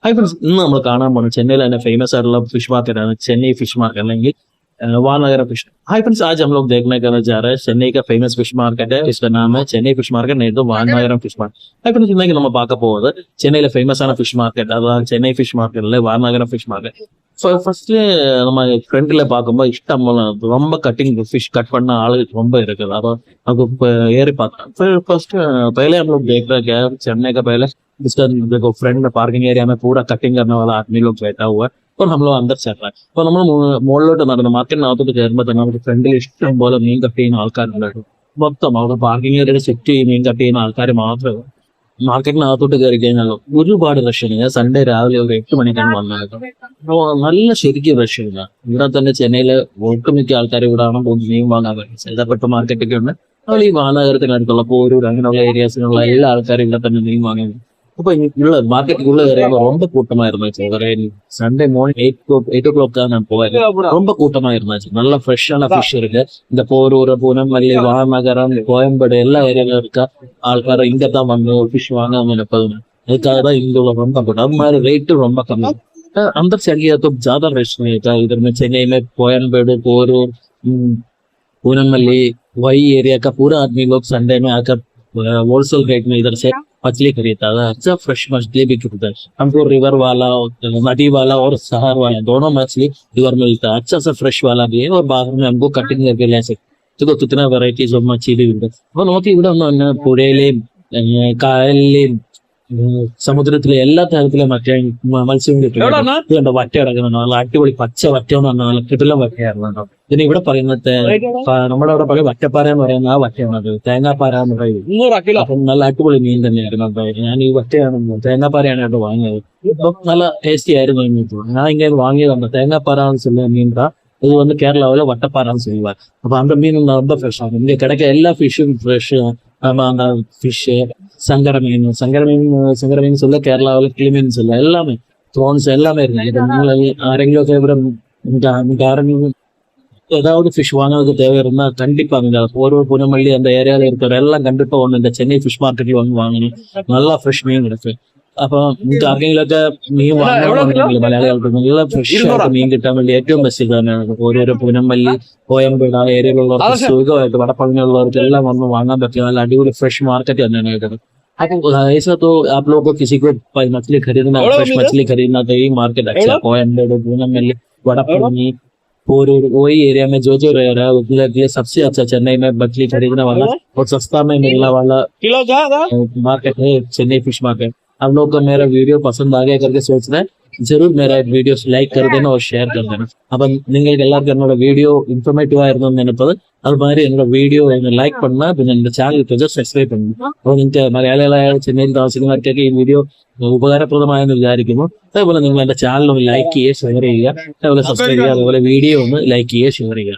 Hi friends, ഇന്ന് നമ്മൾ കാണാൻ പോകുന്നത് ചെന്നൈയിൽ തന്നെ फेमस आയിട്ടുള്ള फिश मार्केट है चेन्नई फिश मार्केट അല്ലെങ്കിൽ वाननगर फिश। हाय फ्रेंड्स, आज हम लोग देखने का जा रहे हैं चेन्नई का फेमस फिश मार्केट है। इसका नाम है चेन्नई फिश मार्केट, नहीं तो वाननगर फिश मार्केट। हाय फ्रेंड्स, இன்னைக்கு நம்ம பார்க்க போறது சென்னையில ஃபேமஸான ஃபிஷ் மார்க்கெட், அதாவது சென்னை ஃபிஷ் மார்க்கெட்ல வானநகரம் ஃபிஷ் மார்க்கெட். ஃபர்ஸ்ட் நம்ம ஃப்ரண்ட்ல பார்க்கும்போது இஷ்டம் ரொம்ப கட்டிங் फिश कट பண்ண ஆளு ரொம்ப இருக்குது। அப்போ அது ஏறி பார்த்தோம்। फर्स्ट पहले हम लोग देख रहे हैं चेन्नई का पहले जिसका देखो फ्रंट पार्किंग एरिया में पूरा कटिंग करने वाला आदमी लोग बैठा हुआ है और हम लोग अंदर चल रहा है। അപ്പോൾ നമ്മൾ മുകളിലോട്ട് നടന്നു മാർക്കറ്റിനകത്തോട്ട് കയറുമ്പോൾ തന്നെ നമുക്ക് ഫ്രണ്ടിൽ ഇഷ്ടം പോലെ മീൻ കട്ട് ചെയ്യുന്ന ആൾക്കാരുണ്ടായിരുന്നു। മൊത്തം അവിടെ പാർക്കിംഗ് ഏരിയയുടെ സെറ്റ് മീൻ കട്ട് ചെയ്യുന്ന ആൾക്കാർ മാത്രമേ മാർക്കറ്റിനകത്തോട്ട് കയറി കഴിഞ്ഞാൽ ഒരുപാട് റഷ്യാണ്। ഞാൻ സൺഡേ രാവിലെ ഒരു 8 മണിക്കാണ് വന്നത്। അപ്പോൾ നല്ല ശരിക്കും റഷ്യാണ് ഇവിടെ തന്നെ ചെന്നൈയിലെ ഒട്ടുമിക്ക ആൾക്കാർ ഇവിടെ ആണ് മീൻ വാങ്ങാൻ പറ്റും। സൈതാപ്പേട്ട മാർക്കറ്റൊക്കെ ഉണ്ട്, അതുപോലെ ഈ വാനനഗരത്തിനടുത്തുള്ള പോരൂർ അങ്ങനെയുള്ള ഏരിയാസിലുള്ള എല്ലാ ആൾക്കാരും ഇവിടെ തന്നെ മീൻ വാങ്ങാൻ। அப்போ உள்ள மார்க்கெட்டுக்குள்ள ரொம்ப கூட்டமா இருந்துச்சு। ஒரு சண்டே மார்னிங் 8 o'clock தான் நான் போவேன், ரொம்ப கூட்டமா இருந்துச்சு। நல்ல ஃப்ரெஷ்ஷான ஃபிஷ் இருக்கு। இந்த போரூர், பூனமல்லி, வானநகரம், கோயம்பேடு எல்லா ஏரியாலும் இருக்கா ஆள்கார இங்க தான் வந்து ஃபிஷ் வாங்காம எப்போதுமே। அதுக்காக தான் இங்க உள்ள ரொம்ப கூட்டம்। அது மாதிரி ரேட்டு ரொம்ப கம்மி। अंदर चलिए तो ज्यादा रेस्ट नहीं था। इधर में चेन्नई में कोयम्बेडु, पोरूर, पूनमल्ली, वही एरिया का पूरा आदमी लोग संडे में आकर होलसेल रेट में इधर से मछली खरीदता था। अच्छा फ्रेश मछली भी खरीदता है। हमको रिवर वाला, नदी वाला और शहर वाला दोनों मछली रिवर मिलता है। अच्छा सा फ्रेश वाला भी है और बाहर में हमको कटिंग करके ले सकते। देखो कितना वेराइटीज ऑफ मछली ഉണ്ട്। അപ്പോൾ നമുക്ക് ഇവിടെ ഒന്ന് പുഴയിലെയും കായലിലെയും സമുദ്രത്തിലെ എല്ലാ തരത്തിലും മറ്റേ മത്സ്യം കിട്ടും। വറ്റ കിടക്കുന്നുണ്ടോ, നല്ല അടിപൊളി പച്ച വറ്റ എന്ന് പറഞ്ഞാൽ നല്ല കിടിലം വറ്റയായിരുന്നു। ഇതിന് ഇവിടെ പറയുന്നത് നമ്മുടെ അവിടെ പറയും വറ്റപ്പാറ എന്ന് പറയുന്ന ആ വറ്റയാണ്, തേങ്ങാപ്പാറ എന്ന് പറയുന്നത്। അപ്പം നല്ല അടിപൊളി മീൻ തന്നെയായിരുന്നു। ഞാൻ ഈ വറ്റയാണ് തേങ്ങാപ്പാറയാണ് കേട്ടോ വാങ്ങിയത്। ഇപ്പം നല്ല ടേസ്റ്റി ആയിരുന്നു। ഞാൻ ഇങ്ങനെ വാങ്ങിയതാണ് തേങ്ങാപ്പാറാന്ന് சொல்ல மீன் தான்। இது வந்து கேரளாவில் வட்டப்பாறான்னு சொல்லுவார்। அப்போ அந்த மீன் ரொம்ப ஃப்ரெஷ் ஆகும்। இங்கே கிடைக்க எல்லா ஃபிஷ்ஷும் ஃப்ரெஷ்। நம்ம அந்த ஃபிஷ்ஷு சங்கர மீன் சொல்ல கேரளாவில் கிளிமீன் சொல்ல எல்லாமே ப்ரான்ஸ் எல்லாமே இருக்கு। ஆரெങ്കിലും ഇവിടെ ஏதாவது ஃபிஷ் வாங்குறதுக்கு தேவை இருந்தால் கண்டிப்பாக இந்த போரூர், பூனமல்லி அந்த ஏரியாவில் இருக்கிற எல்லாம் கண்டிப்பாக ஒன்று இந்த சென்னை ஃபிஷ் மார்க்கெட்டில் வந்து வாங்கணும்। நல்லா ஃப்ரெஷ் மீன் இருக்கு। അപ്പൊ നിങ്ങൾക്ക് ആർക്കെങ്കിലൊക്കെ മീൻ വാങ്ങണമെന്നുണ്ടെങ്കിൽ മലയാളികൾക്ക് നല്ല ഫ്രഷ് ആയിട്ട് മീൻ കിട്ടാൻ വേണ്ടി ഏറ്റവും ബെസ്റ്റ് തന്നെയാണ് ഓരോരോ പൂനമല്ലി, കോയമ്പേട് ആ ഏരിയയിലുള്ളവർക്ക് സുഖമായിട്ട് വടപ്പള്ളിയുള്ളവർക്ക് എല്ലാം വന്ന് വാങ്ങാൻ പറ്റിയ നല്ല അടിപൊളി ഫ്രഷ് മാർക്കറ്റ് തന്നെയാണ് കേട്ടത്। അപ്പോൾ ऐसा तो आप लोगों को किसी को मछली खरीदना, फ्रेश मछली खरीदना तो यही मार्केट अच्छा। कोयम्बेड, पूनमल्ली, वड़पल्ली, पोरूर वही एरिया में जो रह रहा है उसके लिए सबसे अच्छा चेन्नई में मछली खरीदने वाला और सस्ता में मिलने वाला मार्केट है चेन्नई फिश मार्केट। आप लोग को मेरा वीडियो पसंद आ गया करके सोच रहे हैं, जरूर मेरा वीडियो लाइक कर देना और ഷെയർ कर देना। അപ്പം നിങ്ങൾക്ക് എല്ലാവർക്കും എന്നോட വീഡിയോ ഇൻഫോർമേറ്റീവ് ആയിരുന്നു എന്ന് നിനപ്പത് അതുമാതിരി എന്നോட വീഡിയോ ലൈക്ക് பண்ணா പിന്നെ എന്റെ ചാനൽ கொஞ்சம் സബ്സ്ക്രൈബ് பண்ணணும்। അപ്പോൾ നിങ്ങൾക്ക് മലയാളികളായ ചെന്നൈയിൽ താമസിക്കുന്നവർക്കൊക്കെ ഈ വീഡിയോ ഉപകാരപ്രദമായെന്ന് വിചാരിക്കുന്നു। അതേപോലെ നിങ്ങൾ എന്റെ ചാനൽ ഒന്ന് ലൈക്ക് ചെയ്യുക, ഷെയർ ചെയ്യുക, അതേപോലെ സബ്സ്ക്രൈബ് ചെയ്യുക, അതുപോലെ വീഡിയോ ഒന്ന് ലൈക്ക് ചെയ്യുക, ഷെയർ ചെയ്യുക।